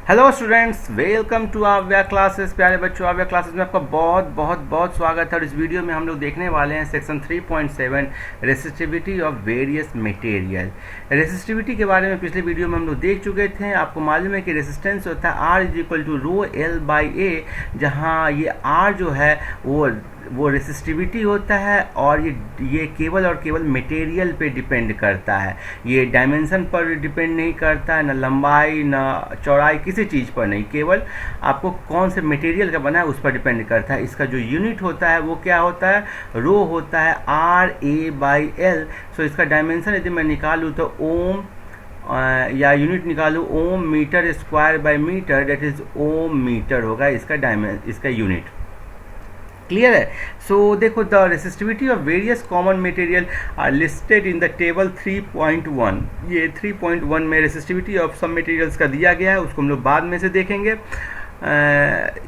Hello students, welcome to आव्या classes. प्यारे बच्चों, आव्या क्लासेस में आपका बहुत बहुत बहुत स्वागत है। और इस वीडियो में हम लोग देखने वाले हैं section 3.7 resistivity of various material. Resistivity के बारे में पिछले वीडियो में हम लोग देख चुके थे। आपको मालूम है कि रेसिस्टेंस होता है R is equal to rho L by A, जहाँ ये R जो है वो रेसिस्टिविटी होता है और ये केवल और केवल मटेरियल पे डिपेंड करता है। ये डायमेंशन पर डिपेंड नहीं करता है, न लंबाई न चौड़ाई, किसी चीज़ पर नहीं, केवल आपको कौन से मटेरियल का बना है उस पर डिपेंड करता है। इसका जो यूनिट होता है वो क्या होता है, रो होता है RA/L। सो इसका डायमेंशन यदि मैं निकालूँ तो ओम या यूनिट निकालूँ ohm metre square by metre, that is ohm metre होगा इसका यूनिट। क्लियर है। सो देखो, the resistivity of various common material are listed in the table 3.1। ये 3.1 में रेसिस्टिविटी ऑफ सब मटेरियल्स का दिया गया है, उसको हम लोग बाद में से देखेंगे।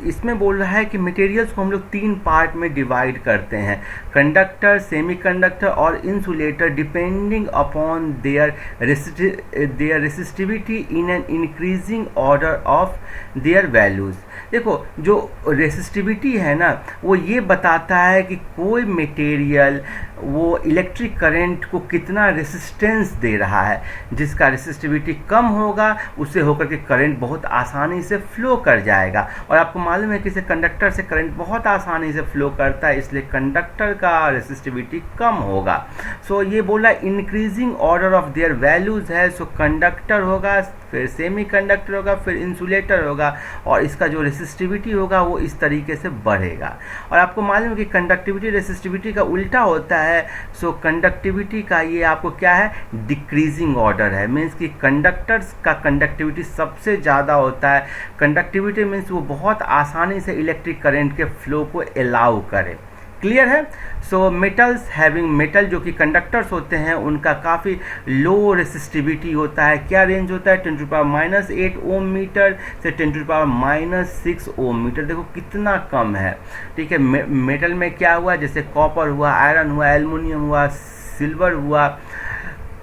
इसमें बोल रहा है कि मटेरियल्स को हम लोग 3 पार्ट में डिवाइड करते हैं, कंडक्टर, सेमीकंडक्टर और insulator, depending upon their resistivity in an increasing order of their values. देखो, जो रेसिस्टिविटी है ना, वो ये बताता है कि कोई मटेरियल वो इलेक्ट्रिक करंट को कितना रेसिस्टेंस दे रहा है। जिसका रेसिस्टिविटी कम होगा उससे होकर के करंट बहुत आसानी से फ्लो कर जाएगा। और आपको मालूम है कि इसे कंडक्टर से करंट बहुत आसानी से फ्लो करता है, इसलिए कंडक्टर का रेसिस्टिविटी कम होगा। सो ये बोला increasing order of their values है। सो कंडक्टर होगा, फिर सेमी कंडक्टर होगा, फिर इंसुलेटर होगा, और इसका जो रेसिस्टिविटी होगा वो इस तरीके से बढ़ेगा। और आपको मालूम है कि कंडक्टिविटी रेसिस्टिविटी का उल्टा होता है। सो कंडक्टिविटी का ये आपको क्या है, डिक्रीजिंग ऑर्डर है। मीन्स कि कंडक्टर्स का कंडक्टिविटी सबसे ज़्यादा होता है। कंडक्टिविटी मीन्स वो बहुत आसानी से इलेक्ट्रिक करंट के फ्लो को अलाउ करे। क्लियर है। सो मेटल्स हैविंग, मेटल जो कि कंडक्टर्स होते हैं उनका काफ़ी लो रेसिस्टिविटी होता है। क्या रेंज होता है, 10⁻⁸ ओम मीटर से 10⁻�6 ओम मीटर। देखो कितना कम है। ठीक है। मेटल में क्या हुआ, जैसे कॉपर हुआ, आयरन हुआ, एल्युमिनियम हुआ, सिल्वर हुआ।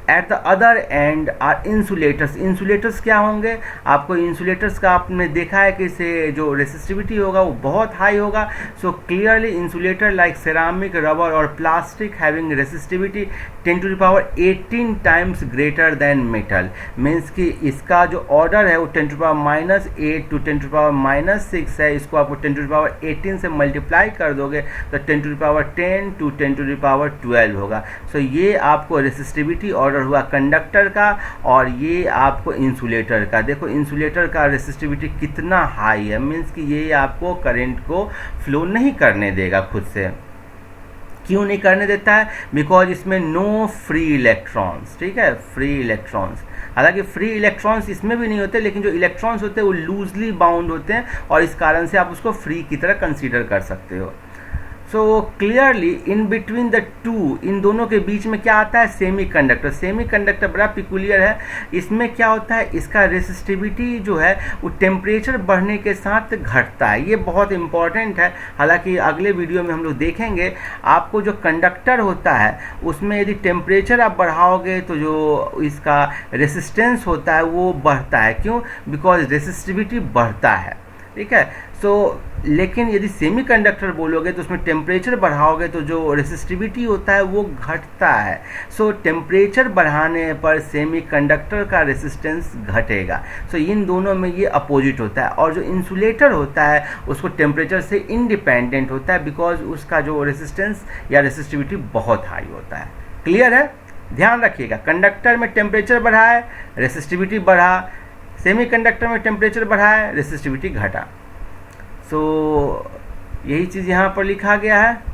At the other end are insulators. Insulators क्या होंगे, आपको इंसुलेटर्स का आपने देखा है कि इसे जो रेसिस्टिविटी होगा वो बहुत हाई होगा। So clearly insulator like ceramic, rubber और plastic having resistivity 10⁻18 times greater than metal. Means कि इसका जो ऑर्डर है वो 10⁻⁸ टू 10⁻�6 है। इसको आपको 10⁻18 से मल्टीप्लाई कर दोगे तो 10⁻10 टू 10⁻12 होगा। सो ये आपको रेसिस्टिविटी ऑर्डर हुआ कंडक्टर का, और ये आपको इंसुलेटर का। देखो इंसुलेटर का रेसिस्टिविटी कितना हाई है। मीन्स कि ये आपको करंट को फ्लो नहीं करने देगा खुद से। क्यों नहीं करने देता है, बिकॉज इसमें नो फ्री इलेक्ट्रॉन्स। ठीक है, फ्री इलेक्ट्रॉन्स। हालांकि फ्री इलेक्ट्रॉन्स इसमें भी नहीं होते, लेकिन जो इलेक्ट्रॉन्स होते हैं वो लूजली बाउंड होते हैं, और इस कारण से आप उसको फ्री की तरह कंसीडर कर सकते हो। So clearly in between the two, इन दोनों के बीच में क्या आता है, सेमी कंडक्टर। सेमी कंडक्टर बड़ा पिकुलियर है। इसमें क्या होता है, इसका रेसिस्टिविटी जो है वो टेम्परेचर बढ़ने के साथ घटता है। ये बहुत इंपॉर्टेंट है। हालांकि अगले वीडियो में हम लोग देखेंगे, आपको जो कंडक्टर होता है उसमें यदि टेम्परेचर आप बढ़ाओगे तो जो इसका रेसिस्टेंस होता है वो बढ़ता है। क्यों, बिकॉज रेसिस्टिविटी बढ़ता है। ठीक है। सो लेकिन यदि सेमी कंडक्टर बोलोगे तो उसमें टेम्परेचर बढ़ाओगे तो जो रेसिस्टिविटी होता है वो घटता है। सो टेम्परेचर बढ़ाने पर सेमी कंडक्टर का रेसिस्टेंस घटेगा। सो इन दोनों में ये अपोजिट होता है। और जो इंसुलेटर होता है उसको टेम्परेचर से इंडिपेंडेंट होता है, बिकॉज उसका जो रेसिस्टेंस या रेसिस्टिविटी बहुत हाई होता है। क्लियर है। ध्यान रखिएगा, कंडक्टर में टेम्परेचर बढ़ा है, रेसिस्टिविटी बढ़ा। सेमी कंडक्टर में टेम्परेचर बढ़ा है, रेसिस्टिविटी घटा। सो यही चीज़ यहाँ पर लिखा गया है।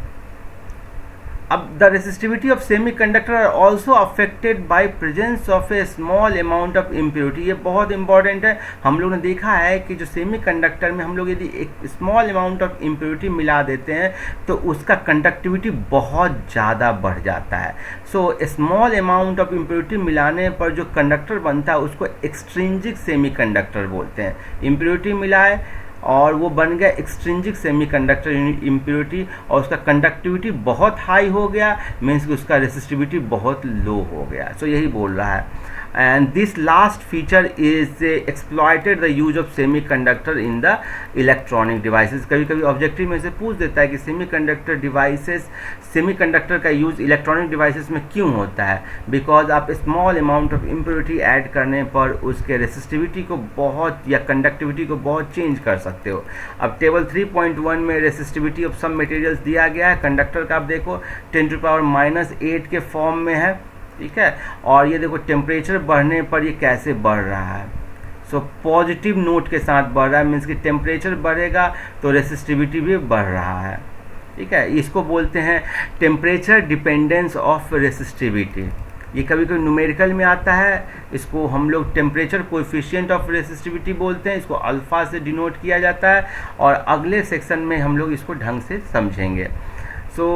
अब the resistivity of semiconductor are also affected by presence of a small amount of impurity. ये बहुत इंपॉर्टेंट है। हम लोग ने देखा है कि जो सेमी कंडक्टर में हम लोग यदि एक स्मॉल अमाउंट ऑफ इम्प्योरिटी मिला देते हैं तो उसका कंडक्टिविटी बहुत ज़्यादा बढ़ जाता है। So small amount of impurity मिलाने पर जो कंडक्टर बनता है उसको एक्सट्रिंजिक सेमी कंडक्टर बोलते हैं। इम्प्योरिटी मिलाए और वो बन गया एक्सट्रिंजिक सेमीकंडक्टर इम्प्योरिटी, और उसका कंडक्टिविटी बहुत हाई हो गया, मीन्स कि उसका रेसिस्टिविटी बहुत लो हो गया। सो यही बोल रहा है। And this last feature is exploited the use of semiconductor in the electronic devices. कभी कभी ऑब्जेक्टिव में से पूछ देता है कि सेमीकंडक्टर का यूज इलेक्ट्रॉनिक डिवाइसेस में क्यों होता है। बिकॉज आप small amount of impurity add करने पर उसके रेसिस्टिविटी को बहुत या कंडक्टिविटी को बहुत चेंज कर सकते हो। अब टेबल 3.1 में रेसिस्टिविटी ऑफ सम मटेरियल्स दिया गया है। कंडक्टर का आप देखो 10⁻⁸ के फॉर्म में है, ठीक है। और ये देखो टेम्परेचर बढ़ने पर ये कैसे बढ़ रहा है। सो पॉजिटिव नोट के साथ बढ़ रहा है, मीन्स कि टेम्परेचर बढ़ेगा तो रेसिस्टिविटी भी बढ़ रहा है, ठीक है। इसको बोलते हैं टेम्परेचर डिपेंडेंस ऑफ रेसिस्टिविटी। ये कभी कभी न्यूमेरिकल में आता है, इसको हम लोग टेम्परेचर कोएफिशिएंट ऑफ रेसिस्टिविटी बोलते हैं, इसको अल्फा से डिनोट किया जाता है। और अगले सेक्शन में हम लोग इसको ढंग से समझेंगे। सो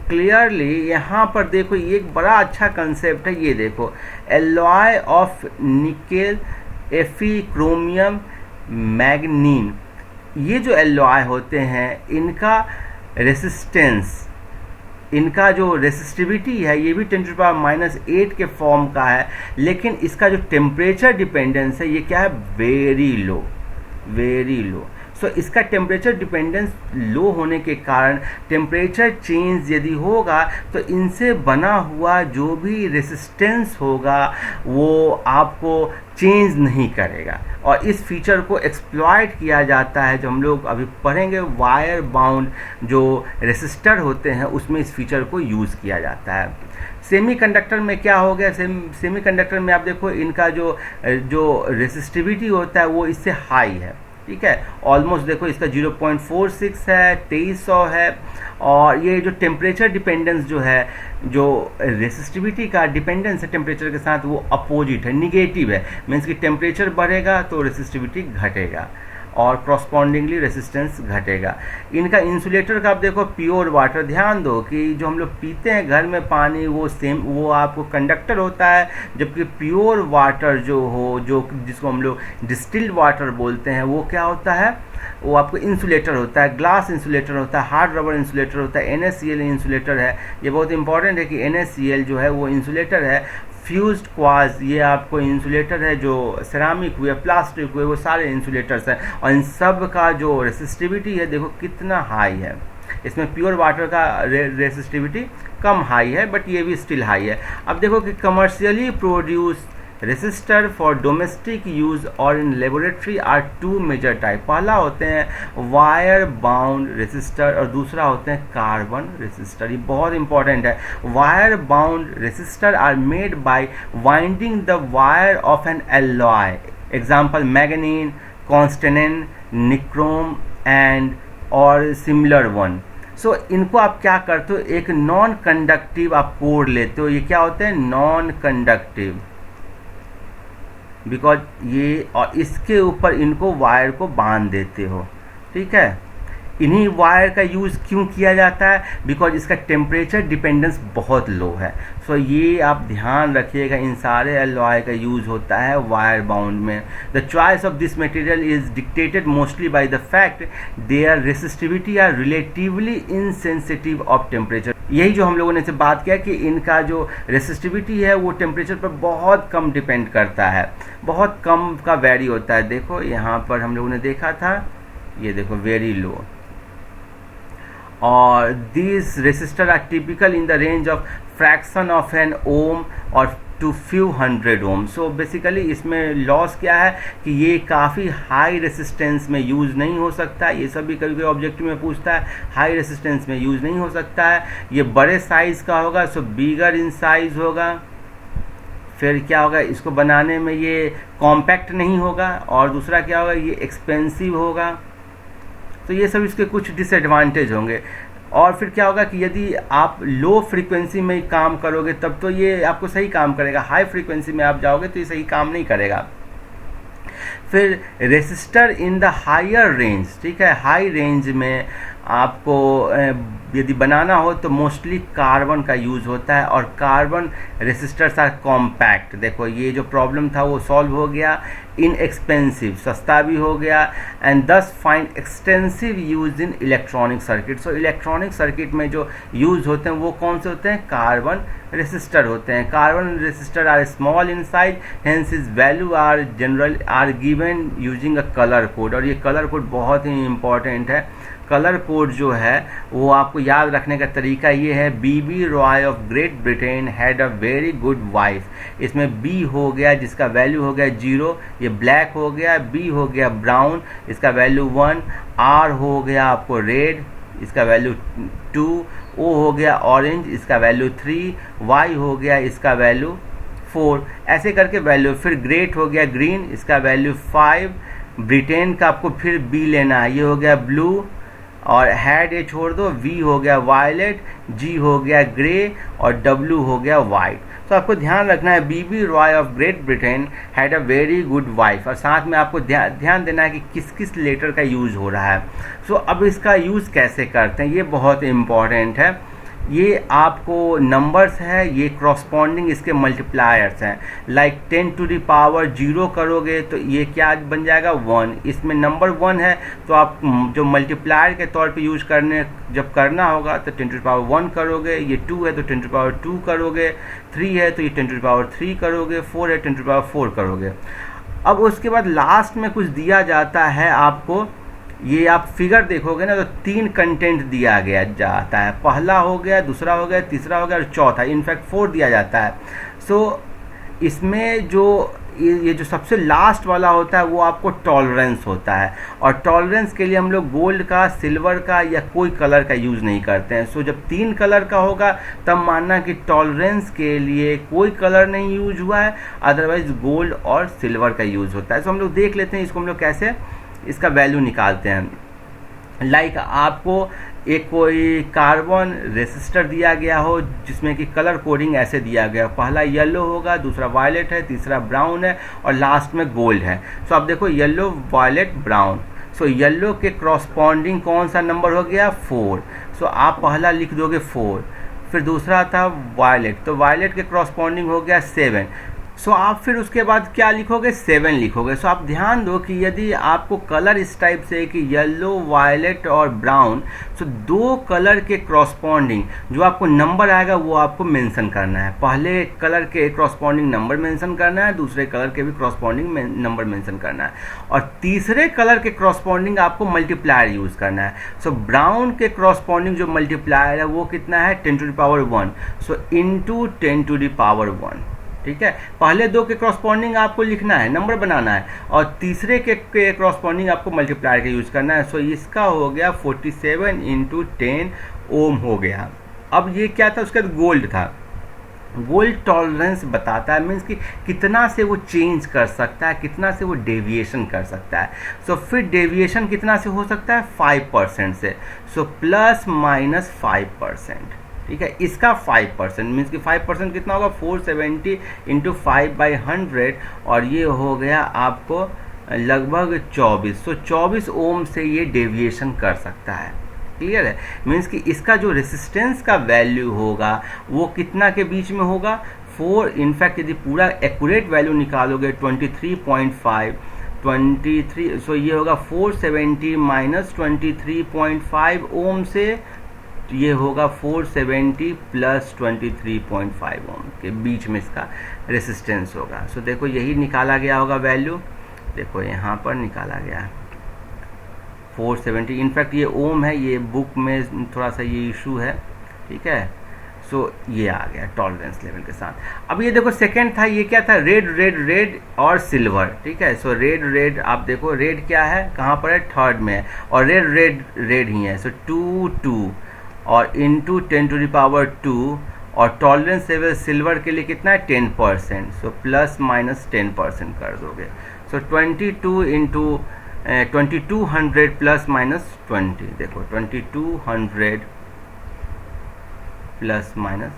क्लियरली यहाँ पर देखो ये एक बड़ा अच्छा कंसेप्ट है। ये देखो एलॉय ऑफ निकेल, एफी, क्रोमियम, मैग्नीन, ये जो एलॉय होते हैं इनका रेसिस्टेंस, इनका जो रेसिस्टिविटी है ये भी 10⁻⁸ के फॉर्म का है, लेकिन इसका जो टेम्परेचर डिपेंडेंस है ये क्या है, वेरी लो, वेरी लो। सो इसका टेम्परेचर डिपेंडेंस लो होने के कारण टेम्परेचर चेंज यदि होगा तो इनसे बना हुआ जो भी रेसिस्टेंस होगा वो आपको चेंज नहीं करेगा। और इस फीचर को एक्सप्लॉइट किया जाता है, जो हम लोग अभी पढ़ेंगे वायर बाउंड जो रेसिस्टर होते हैं उसमें इस फीचर को यूज़ किया जाता है। सेमीकंडक्टर में क्या हो गया, सेमीकंडक्टर में आप देखो इनका जो रेसिस्टिविटी होता है वो इससे हाई है, ठीक है। ऑलमोस्ट देखो इसका 0.46 है, 2300 है। और ये जो टेम्परेचर डिपेंडेंस जो है, जो रेसिस्टिविटी का डिपेंडेंस है टेम्परेचर के साथ, वो अपोजिट है, निगेटिव है। मीन्स कि टेम्परेचर बढ़ेगा तो रेसिस्टिविटी घटेगा और करस्पॉन्डिंगली रेसिस्टेंस घटेगा। इनका इंसुलेटर का आप देखो प्योर वाटर, ध्यान दो कि जो हम लोग पीते हैं घर में पानी वो आपको कंडक्टर होता है, जबकि प्योर वाटर जो जिसको हम लोग डिस्टिल्ड वाटर बोलते हैं वो क्या होता है, वो आपको इंसुलेटर होता है, ग्लास इंसुलेटर होता है, हार्ड रबर इंसुलेटर होता है, NaCl इंसुलेटर है। ये बहुत इंपॉर्टेंट है कि NaCl जो है वो इंसुलेटर है। फ्यूज्ड क्वार्ट्ज ये आपको इंसुलेटर है, जो सेरामिक हुए, प्लास्टिक हुए, वो सारे इंसुलेटर्स हैं। और इन सब का जो रेसिस्टिविटी है देखो कितना हाई है। इसमें प्योर वाटर का रेसिस्टिविटी कम हाई है, बट ये भी स्टिल हाई है। अब देखो कि commercially produce resistor for domestic use और in laboratory are two major type. पहला होते हैं वायर बाउंड रेसिस्टर और दूसरा होते हैं कार्बन रेसिस्टर। ये बहुत इंपॉर्टेंट है। Wire bound resistor are made by winding the wire of an alloy, example manganin, constantan, nichrome and और सिमिलर वन। सो इनको आप क्या करते हो, एक नॉन कंडक्टिव आप कोर लेते हो। ये क्या होते हैं, नॉन कंडक्टिव, बिकॉज ये, और इसके ऊपर इनको वायर को बांध देते हो, ठीक है। इन्हीं वायर का यूज़ क्यों किया जाता है, बिकॉज इसका टेम्परेचर डिपेंडेंस बहुत लो है। सो ये आप ध्यान रखिएगा, इन सारे एलॉय का यूज़ होता है वायर बाउंड में। The choice of this material is dictated mostly by the fact their resistivity are relatively insensitive of temperature. यही जो हम लोगों ने से बात किया कि इनका जो रेसिस्टिविटी है वो टेम्परेचर पर बहुत कम डिपेंड करता है, बहुत कम का वैरी होता है। देखो यहाँ पर हम लोगों ने देखा था, ये देखो वेरी लो। और these resistor are typical in the range of fraction of an ohm or to few hundred ohm। so basically इसमें लॉस क्या है कि ये काफ़ी हाई रेसिस्टेंस में यूज़ नहीं हो सकता। ये सभी कभी कभी ऑब्जेक्टिव में पूछता है, हाई रेसिस्टेंस में यूज़ नहीं हो सकता है। ये बड़े साइज़ का होगा, सो बिगर इन साइज़ होगा। फिर क्या होगा, इसको बनाने में ये कॉम्पैक्ट नहीं होगा। और दूसरा क्या होगा, ये एक्सपेंसिव होगा। तो ये सब इसके कुछ डिसएडवांटेज होंगे। और फिर क्या होगा कि यदि आप लो फ्रीक्वेंसी में काम करोगे तब तो ये आपको सही काम करेगा, हाई फ्रीक्वेंसी में आप जाओगे तो ये सही काम नहीं करेगा। फिर resistor in the higher range, ठीक है, हाई रेंज में आपको यदि बनाना हो तो मोस्टली कार्बन का यूज़ होता है, और कार्बन रेसिस्टर्स आर कॉम्पैक्ट। देखो ये जो प्रॉब्लम था वो सॉल्व हो गया, इनएक्सपेंसिव, सस्ता भी हो गया, एंड दस find extensive use in electronic circuit. So electronic circuit में जो यूज़ होते हैं वो कौन से होते हैं? कार्बन रेसिस्टर होते हैं। Carbon resistor are small in size, hence is value are general are given using a colour code. और ये कलर कोड बहुत ही इंपॉर्टेंट है। कलर कोड जो है वो आपको याद रखने का तरीका ये है, B B Roy of Great Britain had a very good wife. इसमें बी हो गया जिसका वैल्यू हो गया 0, ये ब्लैक हो गया, बी हो गया ब्राउन, इसका वैल्यू 1, आर हो गया आपको रेड, इसका वैल्यू 2, ओ हो गया ऑरेंज, इसका वैल्यू 3, वाई हो गया इसका वैल्यू 4, ऐसे करके वैल्यू। फिर ग्रेट हो गया ग्रीन, इसका वैल्यू 5, ब्रिटेन का आपको फिर बी लेना है, ये हो गया ब्लू, और हैड ये छोड़ दो, वी हो गया वायलेट, जी हो गया ग्रे, और डब्ल्यू हो गया वाइट। तो आपको ध्यान रखना है B B Roy of Great Britain had a very good wife, और साथ में आपको ध्यान देना है कि किस किस लेटर का यूज़ हो रहा है। सो अब इसका यूज़ कैसे करते हैं ये बहुत इम्पॉर्टेंट है। ये आपको नंबर्स है, ये क्रॉसपॉन्डिंग इसके मल्टीप्लायर्स हैं। लाइक 10 टू द पावर 0 करोगे तो ये क्या बन जाएगा? 1। इसमें नंबर 1 है तो आप जो मल्टीप्लायर के तौर पे यूज जब करना होगा तो 10 टू द पावर 1 करोगे। ये 2 है तो 10 टू द पावर 2 करोगे, 3 है तो ये 10 टू द पावर 3 करोगे, 4 है 10 टू द पावर 4 करोगे। अब उसके बाद लास्ट में कुछ दिया जाता है आपको, ये आप फिगर देखोगे ना तो 3 कंटेंट दिया गया जाता है। पहला हो गया, दूसरा हो गया, तीसरा हो गया और चौथा, इनफैक्ट 4 दिया जाता है। सो इसमें जो ये जो सबसे लास्ट वाला होता है वो आपको टॉलरेंस होता है, और टॉलरेंस के लिए हम लोग गोल्ड का, सिल्वर का या कोई कलर का यूज़ नहीं करते हैं। सो जब 3 कलर का होगा तब मानना कि टॉलरेंस के लिए कोई कलर नहीं यूज हुआ है, अदरवाइज गोल्ड और सिल्वर का यूज़ होता है। सो हम लोग देख लेते हैं इसको हम लोग कैसे इसका वैल्यू निकालते हैं। लाइक आपको एक कोई कार्बन रेसिस्टर दिया गया हो जिसमें कि कलर कोडिंग ऐसे दिया गया, पहला येलो होगा, दूसरा वायलेट है, तीसरा ब्राउन है और लास्ट में गोल्ड है। सो आप देखो yellow, violet, brown. So yellow के क्रॉसपॉन्डिंग कौन सा नंबर हो गया? 4। सो आप पहला लिख दोगे 4, फिर दूसरा था वायलेट, तो वायलेट के क्रॉसपॉन्डिंग हो गया 7। सो आप फिर उसके बाद क्या लिखोगे? 7 लिखोगे। सो आप ध्यान दो कि यदि आपको कलर इस टाइप से कि येलो, वायलेट और ब्राउन, सो 2 कलर के क्रॉसपॉन्डिंग जो आपको नंबर आएगा वो आपको मेंशन करना है। पहले कलर के क्रॉसपॉन्डिंग नंबर मेंशन करना है, दूसरे कलर के भी क्रॉसपॉन्डिंग नंबर मेंशन करना है, और तीसरे कलर के क्रॉसपॉन्डिंग आपको मल्टीप्लायर यूज़ करना है। सो ब्राउन के क्रॉसपॉन्डिंग जो मल्टीप्लायर है वो कितना है? 10 to the power 1। So into 10 to the power 1। ठीक है, पहले 2 के क्रॉसपॉन्डिंग आपको लिखना है, नंबर बनाना है, और तीसरे के क्रॉसपॉन्डिंग आपको मल्टीप्लायर का यूज़ करना है। सो इसका हो गया 47 इंटू 10 ओम हो गया। अब ये क्या था? उसका गोल्ड था। गोल्ड टॉलरेंस बताता है, मीन्स कि कितना से वो चेंज कर सकता है, कितना से वो डेविएशन कर सकता है। सो फिर डेविएशन कितना से हो सकता है? 5% से। So plus minus 5%। ठीक है, इसका 5% मीन्स कि 5% कितना होगा? 470 इंटू 5/100, और ये हो गया आपको लगभग 24। सो 24 ओम से ये डेविएशन कर सकता है। क्लियर है? मीन्स कि इसका जो रेसिस्टेंस का वैल्यू होगा वो कितना के बीच में होगा? 4। इनफैक्ट यदि पूरा एक्यूरेट वैल्यू निकालोगे 23.5, 23, सो ये होगा 470 माइनस 23.5 ओम से, ये होगा 470 प्लस 23.5 ओम के बीच में इसका रेसिस्टेंस होगा। सो देखो यही निकाला गया होगा वैल्यू, देखो यहाँ पर निकाला गया 470। इनफैक्ट ये ओम है, ये बुक में थोड़ा सा ये इशू है। ठीक है, सो ये आ गया टॉलरेंस लेवल के साथ। अब ये देखो सेकंड था, ये क्या था? रेड, रेड, रेड और सिल्वर। ठीक है, सो रेड, रेड, आप देखो रेड क्या है, कहाँ पर है? 3rd में है, और रेड, रेड, रेड ही है। सो 2, 2 और इंटू 10 टू द पावर 2, और टॉलरेंस लेवल सिल्वर के लिए कितना है? 10%। सो प्लस माइनस 10% कर दोगे। सो 22 इंटू 2200 प्लस माइनस 20, देखो 2200 प्लस माइनस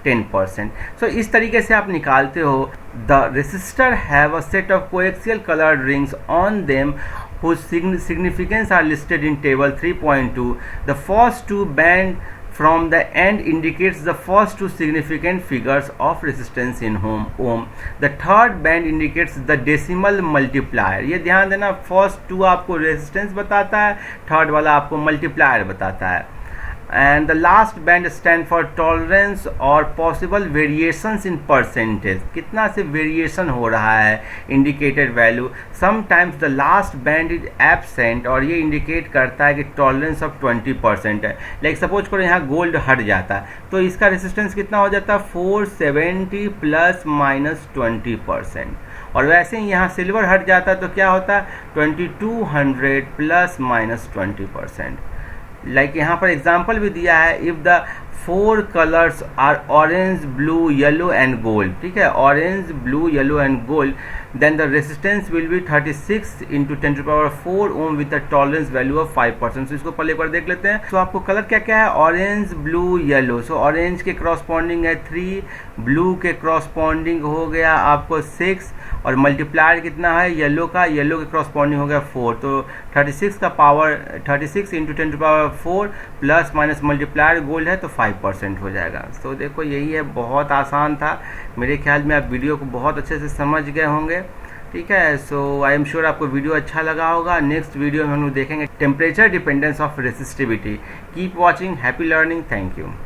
10%। सो इस तरीके से आप निकालते हो। The resistor have a set of coaxial coloured rings on them whose significance are listed in table 3.2. The first two band from the end indicates the first two significant figures of resistance in ohm. The third band indicates the decimal multiplier. ये ध्यान देना, first to आपको resistance बताता है, third वाला आपको multiplier बताता है. And the last band stand for tolerance or possible variations in percentage. कितना से वेरिएशन हो रहा है indicated value. Sometimes the last band is absent और ये इंडिकेट करता है कि टॉलरेंस ऑफ 20% है. लाइक सपोज करो यहाँ गोल्ड हट जाता है तो इसका रेसिस्टेंस कितना हो जाता है 470 प्लस माइनस 20%. और वैसे ही यहाँ सिल्वर हट जाता है तो क्या होता है 2200 प्लस माइनस 20%. लाइक यहाँ पर एग्जाम्पल भी दिया है, if the 4 colours are orange blue yellow and gold. ठीक है, orange blue yellow and gold, then the resistance will be 36 इंटू 10⁴ ohm with the tolerance value of 5%. So इसको पहले एक बार देख लेते हैं. तो आपको कलर क्या क्या है, ऑरेंज ब्लू येलो. सो ऑरेंज के क्रॉसपॉन्डिंग है 3, ब्लू के क्रॉसपॉन्डिंग हो गया आपको 6 और मल्टीप्लायर कितना है येलो के क्रॉसपॉन्डिंग हो गया 4. तो 36 का पावर 36 इंटू 10⁴ प्लस माइनस मल्टीप्लायर गोल्ड है तो 5% हो जाएगा. तो देखो यही है, बहुत आसान था. मेरे ख्याल में आप वीडियो को बहुत अच्छे से समझ गए होंगे. ठीक है, सो आई एम श्योर आपको वीडियो अच्छा लगा होगा. नेक्स्ट वीडियो में हम लोग देखेंगे temperature dependence of resistivity. Keep watching, happy learning, thank you.